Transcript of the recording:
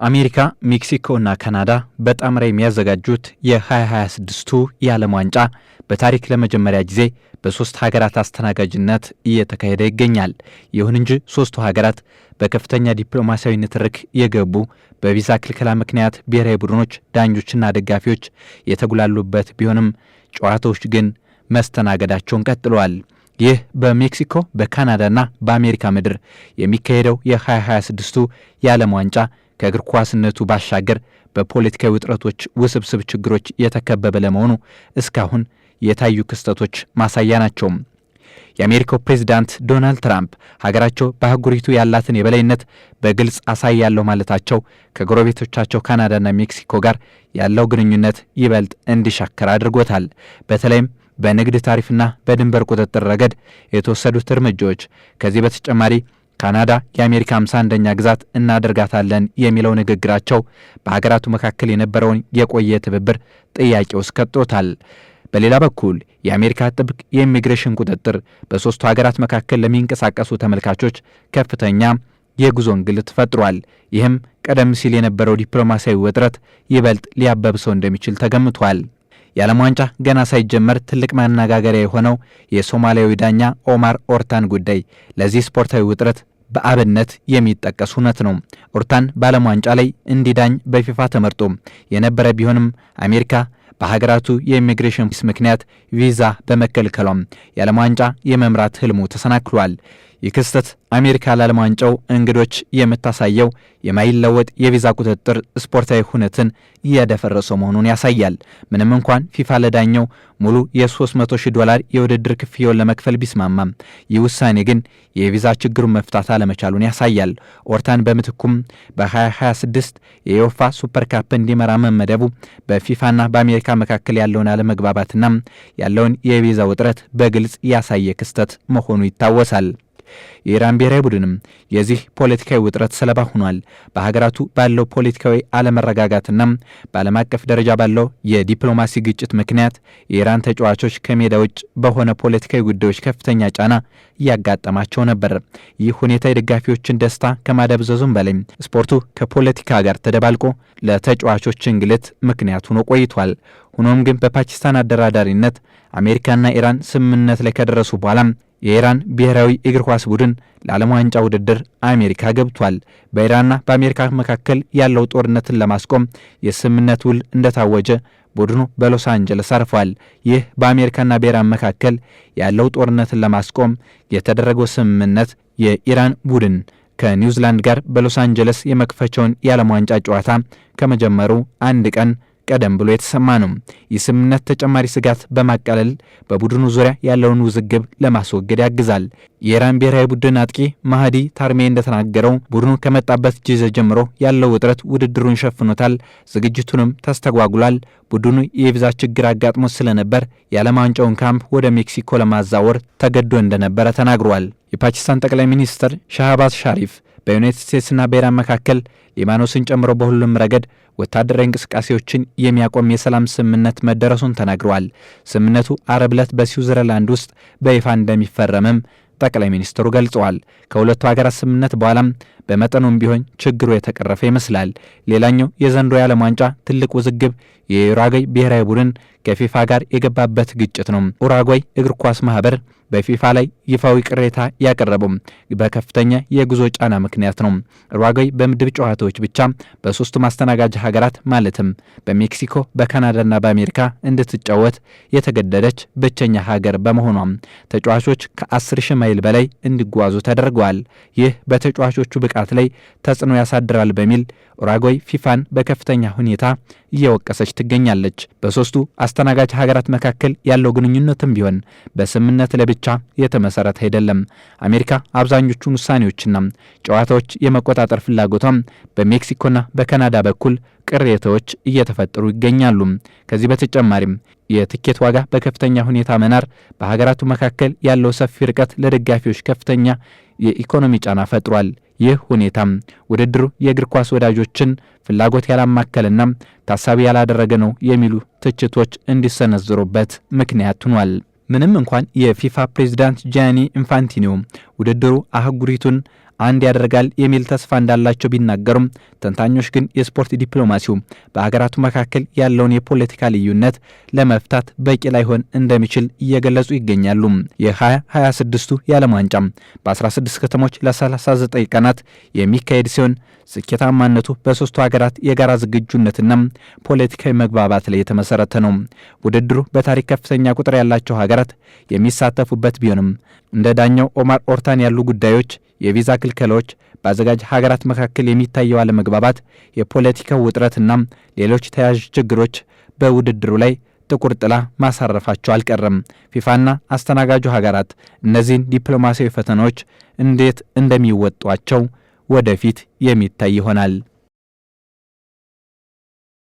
አሜሪካ፣ ሜክሲኮና ካናዳ በጣምራ የሚያዘጋጁት የ2026ቱ የዓለም ዋንጫ በታሪክ ለመጀመሪያ ጊዜ በሶስት ሀገራት አስተናጋጅነት እየተካሄደ ይገኛል። ይሁን እንጂ ሶስቱ ሀገራት በከፍተኛ ዲፕሎማሲያዊ ንትርክ የገቡ በቪዛ ክልከላ ምክንያት ብሔራዊ ቡድኖች፣ ዳኞችና ደጋፊዎች የተጉላሉበት ቢሆንም ጨዋታዎች ግን መስተናገዳቸውን ቀጥለዋል። ይህ በሜክሲኮ በካናዳና በአሜሪካ ምድር የሚካሄደው የ2026ቱ የዓለም ዋንጫ ከእግር ኳስነቱ ባሻገር በፖለቲካዊ ውጥረቶች፣ ውስብስብ ችግሮች የተከበበ ለመሆኑ እስካሁን የታዩ ክስተቶች ማሳያ ናቸው። የአሜሪካው ፕሬዝዳንት ዶናልድ ትራምፕ ሀገራቸው በአህጉሪቱ ያላትን የበላይነት በግልጽ አሳያለሁ ማለታቸው ከጎረቤቶቻቸው ካናዳና ሜክሲኮ ጋር ያለው ግንኙነት ይበልጥ እንዲሻከር አድርጎታል። በተለይም በንግድ ታሪፍና በድንበር ቁጥጥር ረገድ የተወሰዱት እርምጃዎች ከዚህ በተጨማሪ ካናዳ የአሜሪካ 51ኛ ግዛት እናደርጋታለን የሚለው ንግግራቸው በሀገራቱ መካከል የነበረውን የቆየ ትብብር ጥያቄ ውስጥ ከቶታል። በሌላ በኩል የአሜሪካ ጥብቅ የኢሚግሬሽን ቁጥጥር በሶስቱ ሀገራት መካከል ለሚንቀሳቀሱ ተመልካቾች ከፍተኛ የጉዞ እንግልት ፈጥሯል። ይህም ቀደም ሲል የነበረው ዲፕሎማሲያዊ ውጥረት ይበልጥ ሊያበብሰው እንደሚችል ተገምቷል። የዓለም ዋንጫ ገና ሳይጀመር ትልቅ ማነጋገሪያ የሆነው የሶማሊያዊ ዳኛ ኦማር ኦርታን ጉዳይ ለዚህ ስፖርታዊ ውጥረት በአብነት የሚጠቀስ እውነት ነው። ኦርታን በዓለም ዋንጫ ላይ እንዲዳኝ በፊፋ ተመርጦ የነበረ ቢሆንም አሜሪካ በሀገራቱ የኢሚግሬሽን ምክንያት ቪዛ በመከልከሏም የዓለም ዋንጫ የመምራት ህልሙ ተሰናክሏል። ይህ ክስተት አሜሪካ ለዓለም ዋንጫው እንግዶች የምታሳየው የማይለወጥ የቪዛ ቁጥጥር ስፖርታዊ ሁነትን እያደፈረሰው መሆኑን ያሳያል። ምንም እንኳን ፊፋ ለዳኘው ሙሉ $300,000 የውድድር ክፍያውን ለመክፈል ቢስማማም ይህ ውሳኔ ግን የቪዛ ችግሩን መፍታት አለመቻሉን ያሳያል። ኦርታን በምትኩም በ2026 የዩኤፋ ሱፐር ካፕ እንዲመራ መመደቡ በፊፋና በአሜሪካ መካከል ያለውን አለመግባባትና ያለውን የቪዛ ውጥረት በግልጽ ያሳየ ክስተት መሆኑ ይታወሳል። የኢራን ብሔራዊ ቡድንም የዚህ ፖለቲካዊ ውጥረት ሰለባ ሆኗል። በሀገራቱ ባለው ፖለቲካዊ አለመረጋጋትና በዓለም አቀፍ ደረጃ ባለው የዲፕሎማሲ ግጭት ምክንያት የኢራን ተጫዋቾች ከሜዳ ውጭ በሆነ ፖለቲካዊ ጉዳዮች ከፍተኛ ጫና እያጋጠማቸው ነበር። ይህ ሁኔታ የደጋፊዎችን ደስታ ከማደብዘዙም በላይ ስፖርቱ ከፖለቲካ ጋር ተደባልቆ ለተጫዋቾች እንግልት ምክንያት ሆኖ ቆይቷል። ሆኖም ግን በፓኪስታን አደራዳሪነት አሜሪካና ኢራን ስምምነት ላይ ከደረሱ በኋላ የኢራን ብሔራዊ እግር ኳስ ቡድን ለዓለም ዋንጫ ውድድር አሜሪካ ገብቷል። በኢራንና በአሜሪካ መካከል ያለው ጦርነትን ለማስቆም የስምምነት ውል እንደታወጀ ቡድኑ በሎስ አንጀለስ አርፏል። ይህ በአሜሪካና በኢራን መካከል ያለው ጦርነትን ለማስቆም የተደረገው ስምምነት የኢራን ቡድን ከኒውዚላንድ ጋር በሎስ አንጀለስ የመክፈቻውን የዓለም ዋንጫ ጨዋታ ከመጀመሩ አንድ ቀን ቀደም ብሎ የተሰማ ነው። ይህ ስምምነት ተጨማሪ ስጋት በማቃለል በቡድኑ ዙሪያ ያለውን ውዝግብ ለማስወገድ ያግዛል። የኢራን ብሔራዊ ቡድን አጥቂ ማህዲ ታርሜ እንደተናገረው ቡድኑ ከመጣበት ጊዜ ጀምሮ ያለው ውጥረት ውድድሩን ሸፍኖታል፣ ዝግጅቱንም ተስተጓጉሏል። ቡድኑ የቪዛ ችግር አጋጥሞ ስለነበር የዓለም ዋንጫውን ካምፕ ወደ ሜክሲኮ ለማዛወር ተገዶ እንደነበረ ተናግሯል። የፓኪስታን ጠቅላይ ሚኒስትር ሻህባዝ ሻሪፍ በዩናይትድ ስቴትስና በኢራን መካከል ሊባኖስን ጨምሮ በሁሉም ረገድ ወታደራዊ እንቅስቃሴዎችን የሚያቆም የሰላም ስምምነት መደረሱን ተናግረዋል። ስምምነቱ አረብ ዕለት በስዊዘርላንድ ውስጥ በይፋ እንደሚፈረምም ጠቅላይ ሚኒስትሩ ገልጸዋል። ከሁለቱ ሀገራት ስምምነት በኋላም በመጠኑም ቢሆን ችግሩ የተቀረፈ ይመስላል። ሌላኛው የዘንድሮ የዓለም ዋንጫ ትልቅ ውዝግብ የኡራጓይ ብሔራዊ ቡድን ከፊፋ ጋር የገባበት ግጭት ነው። ኡራጓይ እግር ኳስ ማህበር በፊፋ ላይ ይፋዊ ቅሬታ ያቀረበው በከፍተኛ የጉዞ ጫና ምክንያት ነው። ኡራጓይ በምድብ ጨዋታዎች ብቻ በሶስቱ ማስተናጋጅ ሀገራት ማለትም በሜክሲኮ፣ በካናዳና በአሜሪካ እንድትጫወት የተገደደች ብቸኛ ሀገር በመሆኗም ተጫዋቾች ከ10,000 ማይል በላይ እንዲጓዙ ተደርገዋል። ይህ በተጫዋቾቹ ብቃት ላይ ተጽዕኖ ያሳድራል በሚል ኡራጓይ ፊፋን በከፍተኛ ሁኔታ እየወቀሰች ትገኛለች። በሶስቱ አስተናጋጅ ሀገራት መካከል ያለው ግንኙነትም ቢሆን በስምምነት ለብቻ የተመሰረተ አይደለም። አሜሪካ አብዛኞቹን ውሳኔዎችና ጨዋታዎች የመቆጣጠር ፍላጎቷም በሜክሲኮና በካናዳ በኩል ቅሬታዎች እየተፈጠሩ ይገኛሉ። ከዚህ በተጨማሪም የትኬት ዋጋ በከፍተኛ ሁኔታ መናር፣ በሀገራቱ መካከል ያለው ሰፊ ርቀት ለደጋፊዎች ከፍተኛ የኢኮኖሚ ጫና ፈጥሯል። ይህ ሁኔታም ውድድሩ የእግር ኳስ ወዳጆችን ፍላጎት ያላማከለና ታሳቢ ያላደረገ ነው የሚሉ ትችቶች እንዲሰነዝሩበት ምክንያት ሆኗል። ምንም እንኳን የፊፋ ፕሬዝዳንት ጂያኒ ኢንፋንቲኖ ውድድሩ አህጉሪቱን አንድ ያደርጋል የሚል ተስፋ እንዳላቸው ቢናገሩም ተንታኞች ግን የስፖርት ዲፕሎማሲው በሀገራቱ መካከል ያለውን የፖለቲካ ልዩነት ለመፍታት በቂ ላይሆን እንደሚችል እየገለጹ ይገኛሉ። የ2026ቱ የዓለም ዋንጫ በ16 ከተሞች ለ39 ቀናት የሚካሄድ ሲሆን ስኬታማነቱ በሶስቱ ሀገራት የጋራ ዝግጁነትና ፖለቲካዊ መግባባት ላይ የተመሰረተ ነው። ውድድሩ በታሪክ ከፍተኛ ቁጥር ያላቸው ሀገራት የሚሳተፉበት ቢሆንም እንደ ዳኛው ኦማር ኦርታን ያሉ ጉዳዮች፣ የቪዛ ክልከላዎች፣ በአዘጋጅ ሀገራት መካከል የሚታየው አለመግባባት፣ የፖለቲካው ውጥረትና ሌሎች ተያያዥ ችግሮች በውድድሩ ላይ ጥቁር ጥላ ማሳረፋቸው አልቀረም። ፊፋና አስተናጋጁ ሀገራት እነዚህን ዲፕሎማሲያዊ ፈተናዎች እንዴት እንደሚወጧቸው ወደፊት የሚታይ ይሆናል።